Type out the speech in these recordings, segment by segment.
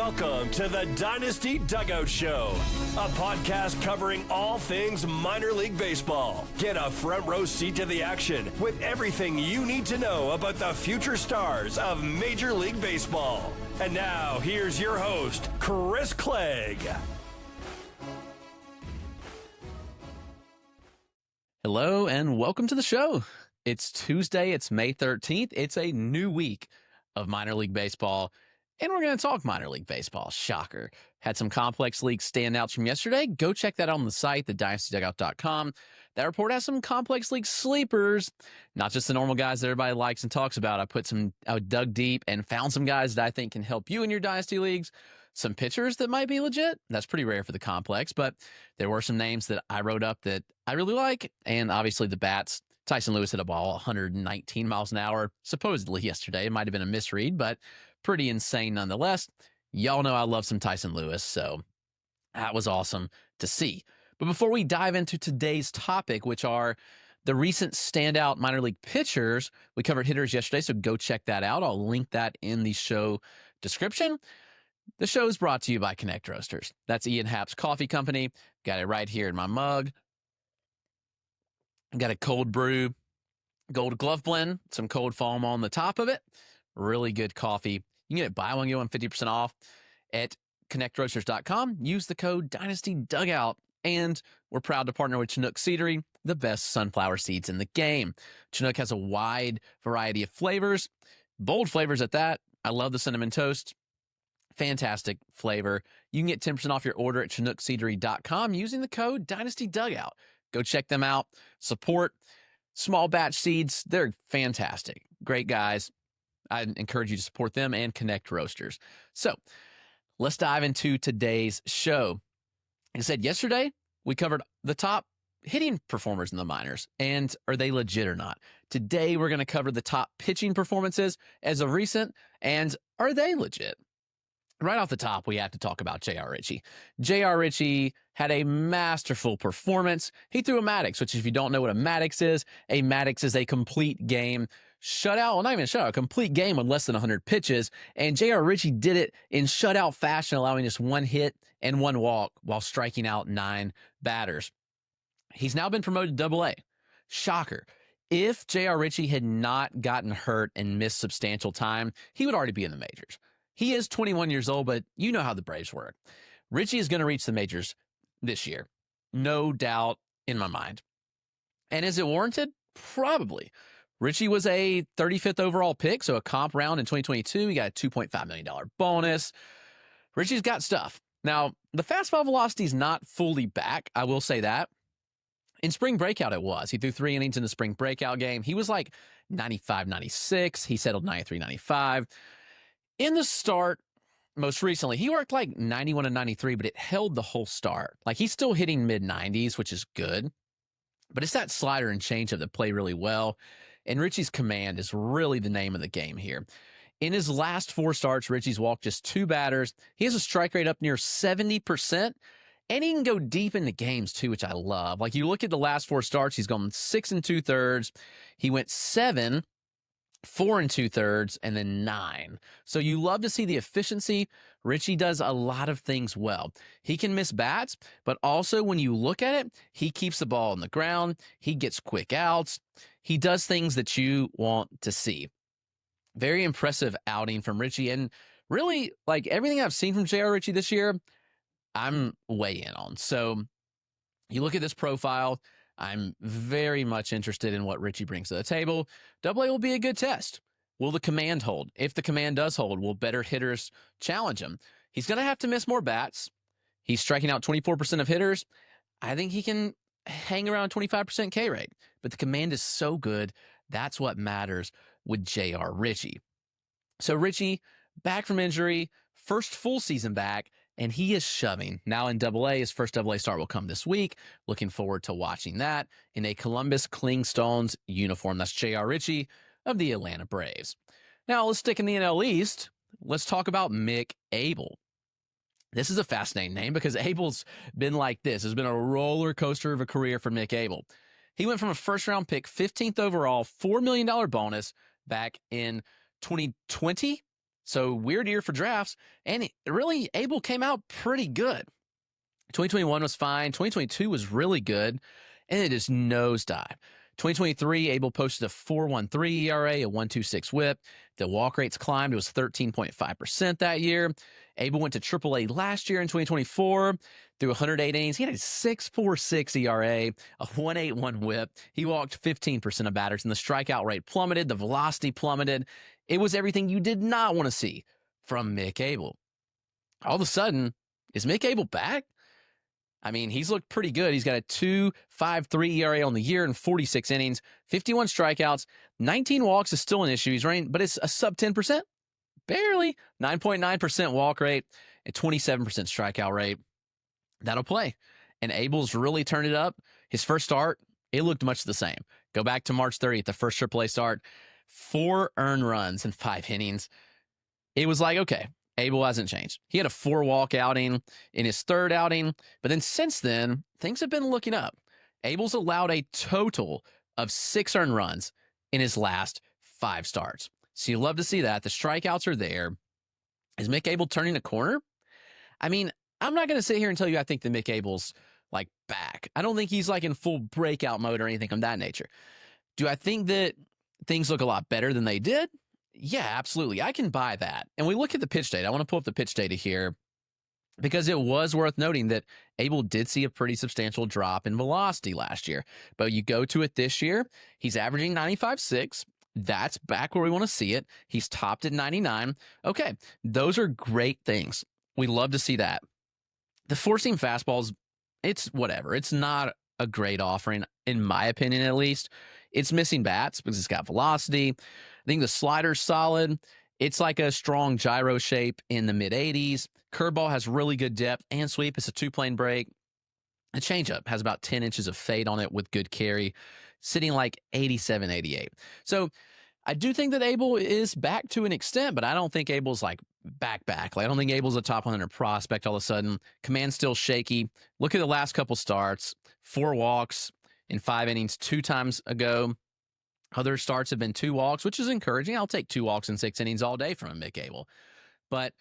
Welcome to the Dynasty Dugout Show, a podcast covering all things minor league baseball. Get a front row seat to the action with everything you need to know about the future stars of Major League Baseball. And now, here's your host, Chris Clegg. Hello and welcome to the show. It's Tuesday, it's May 13th. It's a new week of minor league baseball, and we're going to talk minor league baseball. Shocker. Had some complex league standouts from yesterday. Go check that out on the site, thedynastydugout.com. That report has some complex league sleepers, not just the normal guys that everybody likes and talks about. I dug deep and found some guys that I think can help you in your dynasty leagues. Some pitchers that might be legit. That's pretty rare for the complex, but there were some names that I wrote up that I really like. And obviously the bats. Tyson Lewis hit a ball 119 miles an hour, supposedly yesterday. It might have been a misread, but pretty insane nonetheless. Y'all know I love some Tyson Lewis, so that was awesome to see. But before we dive into today's topic, which are the recent standout minor league pitchers, we covered hitters yesterday, so go check that out. I'll link that in the show description. The show is brought to you by Connect Roasters. That's Ian Happ's coffee company. Got it right here in my mug. Got a cold brew, gold glove blend, some cold foam on the top of it. Really good coffee. You can get it buy one, get one 50% off at connectroasters.com. Use the code DynastyDugout. And we're proud to partner with Chinook Seedery, the best sunflower seeds in the game. Chinook has a wide variety of flavors, bold flavors at that. I love the cinnamon toast. Fantastic flavor. You can get 10% off your order at chinookseedery.com using the code DynastyDugout. Go check them out. Support small batch seeds. They're fantastic. Great guys. I encourage you to support them and Connect Roasters. So let's dive into today's show. Like I said, yesterday, we covered the top hitting performers in the minors and are they legit or not? Today, we're going to cover the top pitching performances as of recent and are they legit? Right off the top, we have to talk about J.R. Ritchie. J.R. Ritchie had a masterful performance. He threw a Maddox, which if you don't know what a Maddox is a complete game shutout. Well, not even a shutout, a complete game with less than 100 pitches. And J.R. Ritchie did it in shutout fashion, allowing just one hit and one walk while striking out 9 batters. He's now been promoted to AA. Shocker. If J.R. Ritchie had not gotten hurt and missed substantial time, he would already be in the majors. He is 21 years old, but you know how the Braves work. Ritchie is going to reach the majors this year. No doubt in my mind. And is it warranted? Probably. Ritchie was a 35th overall pick, so a comp round in 2022. He got a $2.5 million bonus. Ritchie's got stuff. Now, the fastball velocity is not fully back. I will say that. In spring breakout, it was. He threw 3 innings in the spring breakout game. He was like 95, 96. He settled 93, 95. In the start, most recently, he worked like 91 and 93, but it held the whole start. Like he's still hitting mid-90s, which is good. But it's that slider and changeup that play really well. And Ritchie's command is really the name of the game here. In his last 4 starts, Ritchie's walked just 2 batters. He has a strike rate up near 70%. And he can go deep into games too, which I love. Like you look at the last 4 starts, he's gone 6 2/3. He went 7, 4 2/3, and then 9. So you love to see the efficiency. Ritchie does a lot of things well. He can miss bats, but also when you look at it, he keeps the ball on the ground. He gets quick outs. He does things that you want to see. Very impressive outing from Ritchie. And really, like everything I've seen from J.R. Ritchie this year, I'm way in on. So you look at this profile, I'm very much interested in what Ritchie brings to the table. AA will be a good test. Will the command hold? If the command does hold, will better hitters challenge him? He's going to have to miss more bats. He's striking out 24% of hitters. I think he can hang around 25% K rate. But the command is so good. That's what matters with J.R. Ritchie. So Ritchie, back from injury, first full season back, and he is shoving. Now in AA, his first AA start will come this week. Looking forward to watching that in a Columbus Clingstones uniform. That's J.R. Ritchie of the Atlanta Braves. Now let's stick in the NL East. Let's talk about Mick Abel. This is a fascinating name because Abel's been like this. It's been a roller coaster of a career for Mick Abel. He went from a first-round pick, 15th overall, $4 million bonus back in 2020 So weird year for drafts. And really, Abel came out pretty good. 2021 was fine. 2022 was really good. And it just nosedive. 2023, Abel posted a 4.13 ERA, a 1.26 whip. The walk rates climbed. It was 13.5% that year. Abel went to AAA last year in 2024 through 108 innings. He had a 6.46 ERA, a 1.81 whip. He walked 15% of batters, and the strikeout rate plummeted. The velocity plummeted. It was everything you did not want to see from Mick Abel. All of a sudden, is Mick Abel back? I mean, he's looked pretty good. He's got a 2.53 ERA on the year in 46 innings, 51 strikeouts, 19 walks is still an issue. He's running, but it's a sub 10%, barely 9.9% walk rate, and 27% strikeout rate. That'll play. And Abel's really turned it up. His first start, it looked much the same. Go back to March 30th, the first AAA start, 4 earned runs in 5 innings. It was like, okay, Abel hasn't changed. He had a 4-walk outing in his 3rd outing, but then since then, things have been looking up. Abel's allowed a total of 6 earned runs in his last 5 starts. So you love to see that. The strikeouts are there. Is Mick Abel turning a corner? I mean, I'm not going to sit here and tell you I think that Mick Abel's like back. I don't think he's like in full breakout mode or anything of that nature. Do I think that things look a lot better than they did? Yeah, absolutely. I can buy that. And we look at the pitch data. I want to pull up the pitch data here because it was worth noting that Abel did see a pretty substantial drop in velocity last year. But you go to it this year, he's averaging 95.6. That's back where we want to see it. He's topped at 99. Okay, those are great things. We love to see that. The four-seam fastballs, it's whatever. It's not a great offering, in my opinion at least. It's missing bats because it's got velocity. I think the slider's solid. It's like a strong gyro shape in the mid-80s. Curveball has really good depth and sweep. It's a 2-plane break. The changeup has about 10 inches of fade on it with good carry, sitting like 87, 88. So I do think that Abel is back to an extent, but I don't think Abel's like back. Like, I don't think Abel's a top 100 prospect all of a sudden. Command's still shaky. Look at the last couple starts. 4 walks in 5 innings 2 times ago. Other starts have been 2 walks, which is encouraging. I'll take 2 walks in 6 innings all day from Mick Abel. But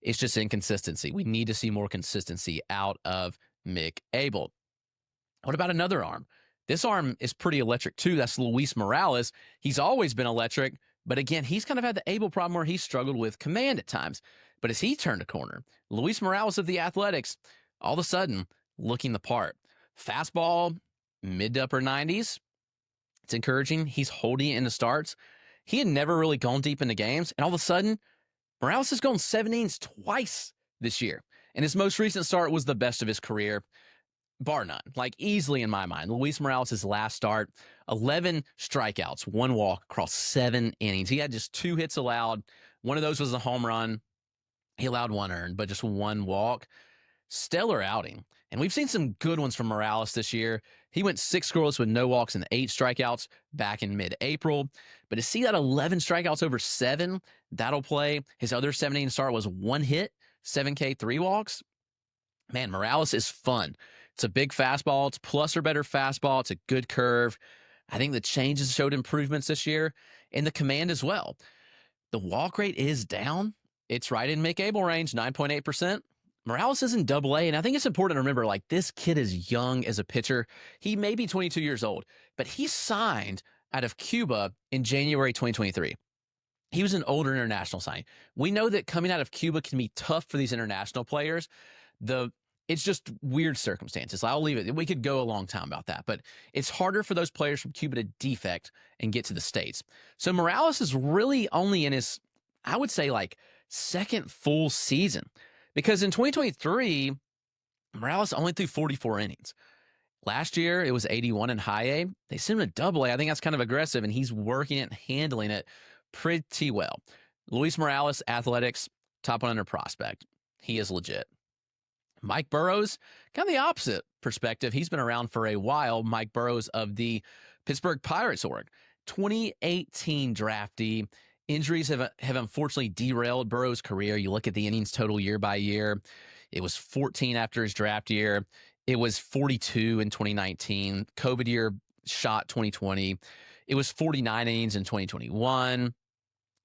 it's just inconsistency. We need to see more consistency out of Mick Abel. What about another arm? This arm is pretty electric too. That's Luis Morales. He's always been electric, but again, he's kind of had the Abel problem where he struggled with command at times. But as he turned a corner, Luis Morales of the Athletics, all of a sudden, looking the part. Fastball, mid to upper 90s. It's encouraging. He's holding it in the starts. He had never really gone deep into games, and all of a sudden, Morales has gone 7 innings twice this year. And his most recent start was the best of his career, bar none, like easily in my mind. Luis Morales' last start, 11 strikeouts, 1 walk across 7 innings. He had just 2 hits allowed. One of those was a home run. He allowed 1 earned, but just 1 walk. Stellar outing. And we've seen some good ones from Morales this year. He went 6 scoreless with no walks and 8 strikeouts back in mid-April. But to see that 11 strikeouts over 7, that'll play. His other 7-inning start was 1 hit, 7K, 3 walks. Man, Morales is fun. It's a big fastball. It's plus or better fastball. It's a good curve. I think the changes showed improvements this year, and the command as well. The walk rate is down. It's right in Mick Abel range, 9.8%. Morales is in Double-A, and I think it's important to remember, like, this kid is young as a pitcher. He may be 22 years old, but he signed out of Cuba in January 2023. He was an older international signing. We know that coming out of Cuba can be tough for these international players. It's just weird circumstances. I'll leave it. We could go a long time about that, but it's harder for those players from Cuba to defect and get to the States. So Morales is really only in his, I would say, like, second full season. Because in 2023, Morales only threw 44 innings. Last year, it was 81 in high A. They sent him to Double-A. I think that's kind of aggressive, and he's working it and handling it pretty well. Luis Morales, Athletics, top 100 prospect. He is legit. Mike Burrows, kind of the opposite perspective. He's been around for a while. Mike Burrows of the Pittsburgh Pirates org. 2018 draftee. Injuries have unfortunately derailed Burrows' career. You look at the innings total year by year. It was 14 after his draft year. It was 42 in 2019. COVID year shot 2020. It was 49 innings in 2021.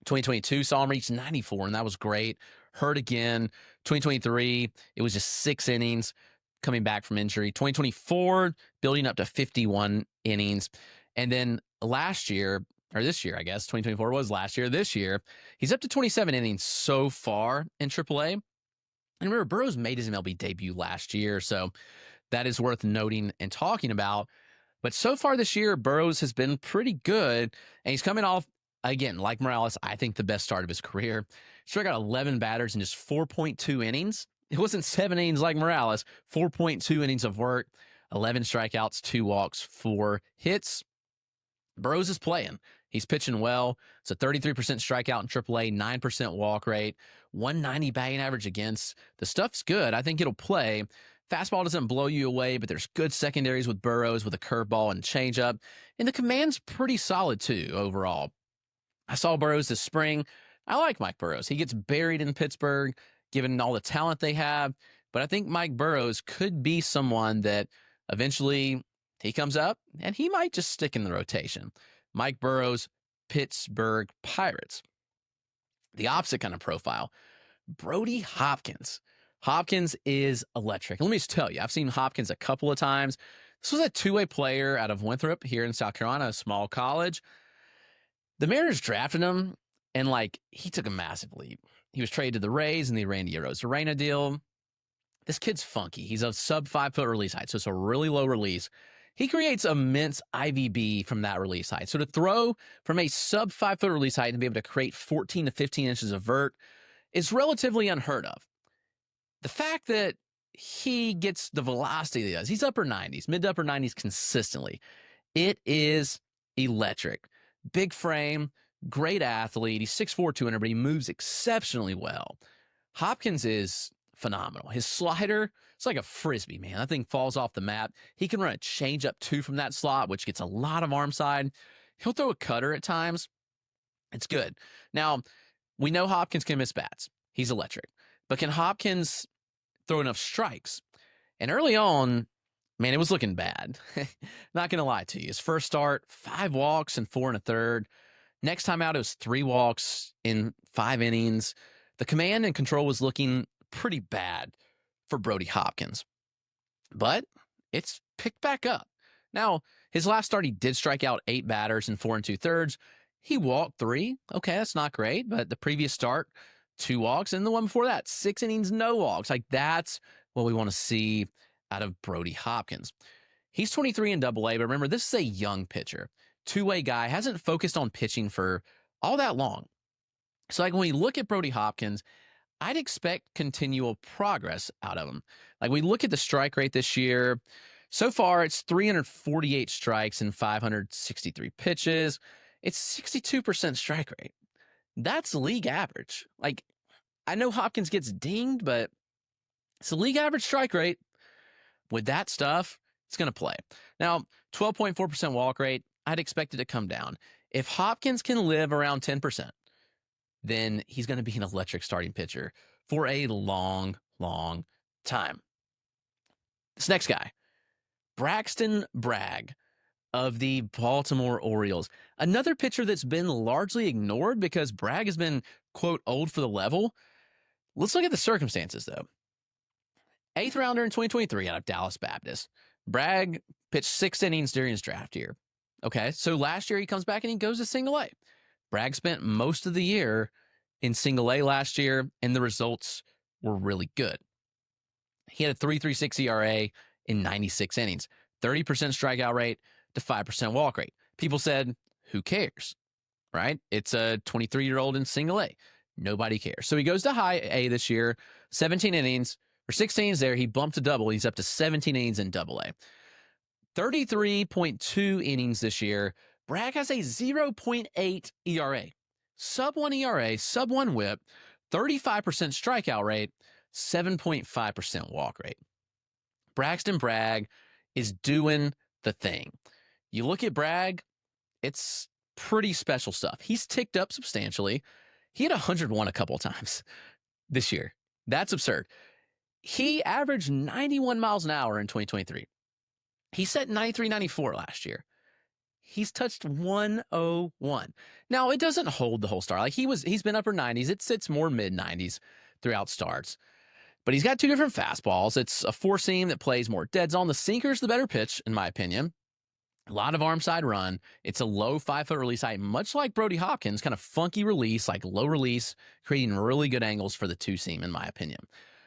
2022 saw him reach 94, and that was great. Hurt again. 2023, it was just 6 innings coming back from injury. 2024, building up to 51 innings. And then last year, or this year, I guess, 2024 was last year. This year, he's up to 27 innings so far in AAA. And remember, Burrows made his MLB debut last year, so that is worth noting and talking about. But so far this year, Burrows has been pretty good, and he's coming off, again, like Morales, I think the best start of his career. Struck out 11 batters in just 4.2 innings. It wasn't 7 innings like Morales, 4.2 innings of work, 11 strikeouts, 2 walks, 4 hits. Burrows is playing. He's pitching well. It's a 33% strikeout in AAA, 9% walk rate, 190 batting average against. The stuff's good. I think it'll play. Fastball doesn't blow you away, but there's good secondaries with Burrows with a curveball and changeup. And the command's pretty solid, too, overall. I saw Burrows this spring. I like Mike Burrows. He gets buried in Pittsburgh, given all the talent they have. But I think Mike Burrows could be someone that eventually he comes up and he might just stick in the rotation. Mike Burrows, Pittsburgh Pirates. The opposite kind of profile. Brody Hopkins. Hopkins is electric. Let me just tell you, I've seen Hopkins a couple of times. This was a two-way player out of Winthrop here in South Carolina, a small college. The Mariners drafted him, and he took a massive leap. He was traded to the Rays in the Randy Arozarena deal. This kid's funky. He's a sub-5-foot release height, so it's a really low release. He creates immense IVB from that release height. So to throw from a sub-5-foot release height and be able to create 14 to 15 inches of vert is relatively unheard of. The fact that he gets the velocity that he does, he's upper 90s, mid to upper 90s consistently. It is electric. Big frame, great athlete. He's 6'4", 200, but he moves exceptionally well. Hopkins is phenomenal. His slider, it's like a frisbee, man. That thing falls off the map. He can run a changeup too from that slot, which gets a lot of arm side. He'll throw a cutter at times. It's good. Now, we know Hopkins can miss bats. He's electric. But can Hopkins throw enough strikes? And early on, man, it was looking bad. Not going to lie to you. His first start, 5 walks and 4 1/3. Next time out, it was 3 walks in 5 innings. The command and control was looking pretty bad for Brody Hopkins. But it's picked back up. Now, his last start, he did strike out 8 batters in 4 2/3. He walked 3. Okay, that's not great. But the previous start, 2 walks, and the one before that, 6 innings, no walks. That's what we want to see out of Brody Hopkins. He's 23 in Double-A, but remember, this is a young pitcher. Two-way guy, hasn't focused on pitching for all that long. So when we look at Brody Hopkins, I'd expect continual progress out of him. We look at the strike rate this year. So far, it's 348 strikes and 563 pitches. It's 62% strike rate. That's league average. I know Hopkins gets dinged, but it's a league average strike rate. With that stuff, it's going to play. Now, 12.4% walk rate, I'd expect it to come down. If Hopkins can live around 10%, then he's going to be an electric starting pitcher for a long, long time. This next guy, Braxton Bragg of the Baltimore Orioles. Another pitcher that's been largely ignored because Bragg has been, quote, old for the level. Let's look at the circumstances, though. 8th rounder in 2023 out of Dallas Baptist. Bragg pitched 6 innings during his draft year. Okay, so last year he comes back and he goes to single-A. Bragg spent most of the year in single-A last year, and the results were really good. He had a 3.36 ERA in 96 innings, 30% strikeout rate to 5% walk rate. People said, who cares, right? It's a 23-year-old in single-A. Nobody cares. So he goes to high A this year, 17 innings, or 16 innings there. He bumped to double. He's up to 17 innings in Double-A. 33.2 innings this year. Bragg has a 0.8 ERA. Sub-1 ERA, sub-1 whip, 35% strikeout rate, 7.5% walk rate. Braxton Bragg is doing the thing. You look at Bragg, it's pretty special stuff. He's ticked up substantially. He had 101 a couple of times this year. That's absurd. He averaged 91 miles an hour in 2023. He set 93, 94 last year. He's touched 101. Now, it doesn't hold the whole start. Like he's been upper 90s. It sits more mid 90s throughout starts. But he's got two different fastballs. It's a four seam that plays more dead zone. The sinker's the better pitch, in my opinion. A lot of arm side run. It's a low 5-foot release height, much like Brody Hopkins, kind of funky release, like low release, creating really good angles for the two seam, in my opinion.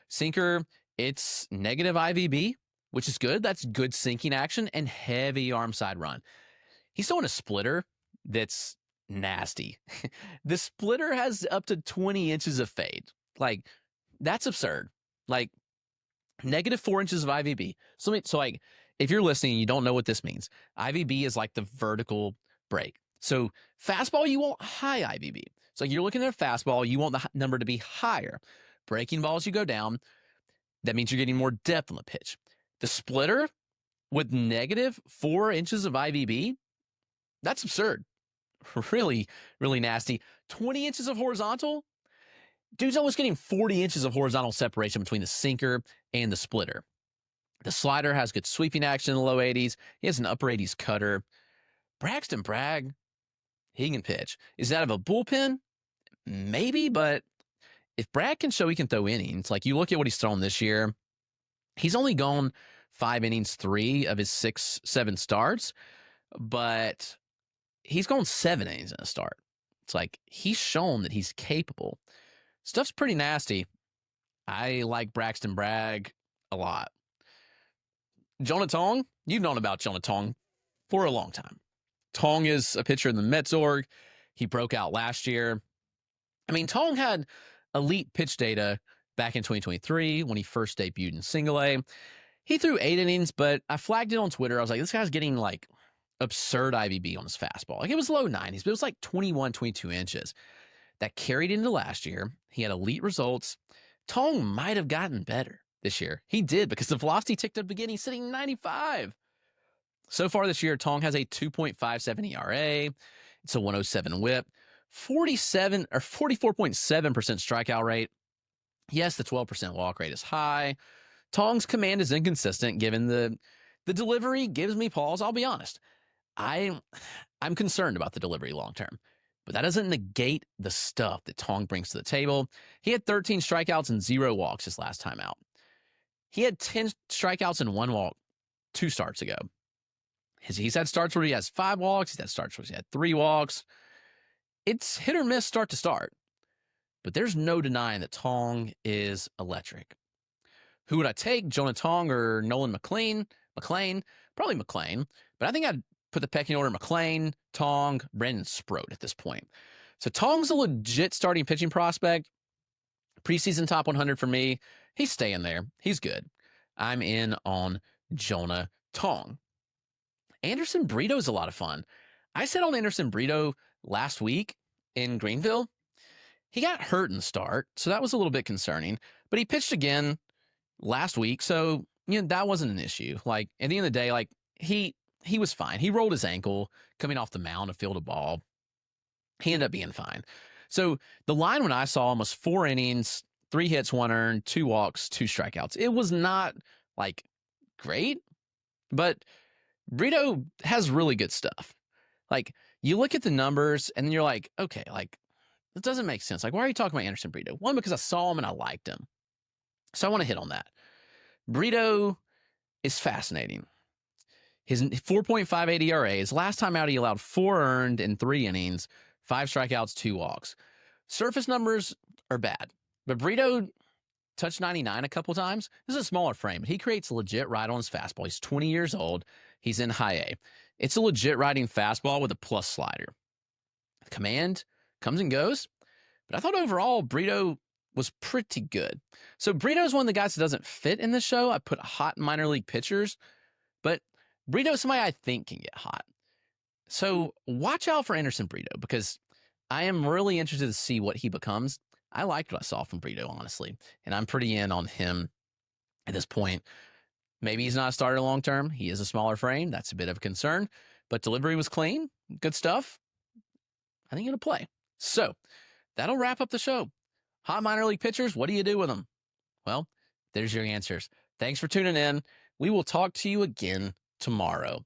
Sinker, it's negative IVB, which is good. That's good sinking action and heavy arm side run. He's throwing a splitter that's nasty. The splitter has up to 20 inches of fade. Like, that's absurd. Like, negative 4 inches of IVB. So like, if you're listening and you don't know what this means, IVB is like the vertical break. So fastball, you want high IVB. So you're looking at a fastball, you want the number to be higher. Breaking balls, you go down. That means you're getting more depth on the pitch. The splitter with negative 4 inches of IVB, that's absurd. Really, really nasty. 20 inches of horizontal. Dude's almost getting 40 inches of horizontal separation between the sinker and the splitter. The slider has good sweeping action in the low 80s. He has an upper 80s cutter. Braxton Bragg, he can pitch. Is that of a bullpen? Maybe, but if Bragg can show he can throw innings, like you look at what he's thrown this year, he's only gone 5 innings, 3 of his 6-7 starts, but he's gone 7 innings in a start. It's like he's shown that he's capable. Stuff's pretty nasty. I like Braxton Bragg a lot. Jonah Tong, you've known about Jonah Tong for a long time. Tong is a pitcher in the Mets org. He broke out last year. I mean, Tong had elite pitch data back in 2023 when he first debuted in Single A. He threw 8 innings, but I flagged it on Twitter. I was like, this guy's getting like absurd IVB on his fastball. Like it was low 90s, but it was like 21, 22 inches. That carried into last year. He had elite results. Tong might have gotten better this year. He did because the velocity ticked up again. He's sitting 95. So far this year, Tong has a 2.57 ERA. It's a 107 whip, 47 or 44.7% strikeout rate. Yes, the 12% walk rate is high. Tong's command is inconsistent given the delivery gives me pause. I'll be honest. I'm concerned about the delivery long term. But that doesn't negate the stuff that Tong brings to the table. He had 13 strikeouts and 0 walks his last time out. He had 10 strikeouts and 1 walk 2 starts ago. He's had starts where he has 5 walks. He's had starts where he's had 3 walks. It's hit or miss start to start. But there's no denying that Tong is electric. Who would I take? Jonah Tong or Nolan McLean? Probably McLean. But I think I'd put the pecking order McLean, Tong, Brandon Sproat at this point. So Tong's a legit starting pitching prospect. Preseason top 100 for me. He's staying there. He's good. I'm in on Jonah Tong. Anderson Brito is a lot of fun. I said on Anderson Brito last week in Greenville. He got hurt in the start, so that was a little bit concerning. But he pitched again last week, so that wasn't an issue. Like at the end of the day, like he was fine. He rolled his ankle coming off the mound to field a ball. He ended up being fine. So the line when I saw him was 4 innings, 3 hits, 1 earned, 2 walks, 2 strikeouts. It was not like great, but Brito has really good stuff. Like you look at the numbers and you're like, okay, like that doesn't make sense. Like why are you talking about Anderson Brito? One, because I saw him and I liked him. So I want to hit on that. Brito is fascinating. His 4.58 ERA, his last time out, he allowed 4 earned in 3 innings, 5 strikeouts, 2 walks. Surface numbers are bad, but Brito touched 99 a couple times. This is a smaller frame, but he creates a legit ride on his fastball. He's 20 years old. He's in high A. It's a legit riding fastball with a plus slider. Command comes and goes, but I thought overall Brito was pretty good. So Brito is one of the guys that doesn't fit in this show. I put hot minor league pitchers, but Brito is somebody I think can get hot. So watch out for Anderson Brito because I am really interested to see what he becomes. I liked what I saw from Brito, honestly, and I'm pretty in on him at this point. Maybe he's not a starter long term. He is a smaller frame. That's a bit of a concern, but delivery was clean. Good stuff. I think it'll play. So that'll wrap up the show. Hot minor league pitchers, what do you do with them? Well, there's your answers. Thanks for tuning in. We will talk to you again tomorrow.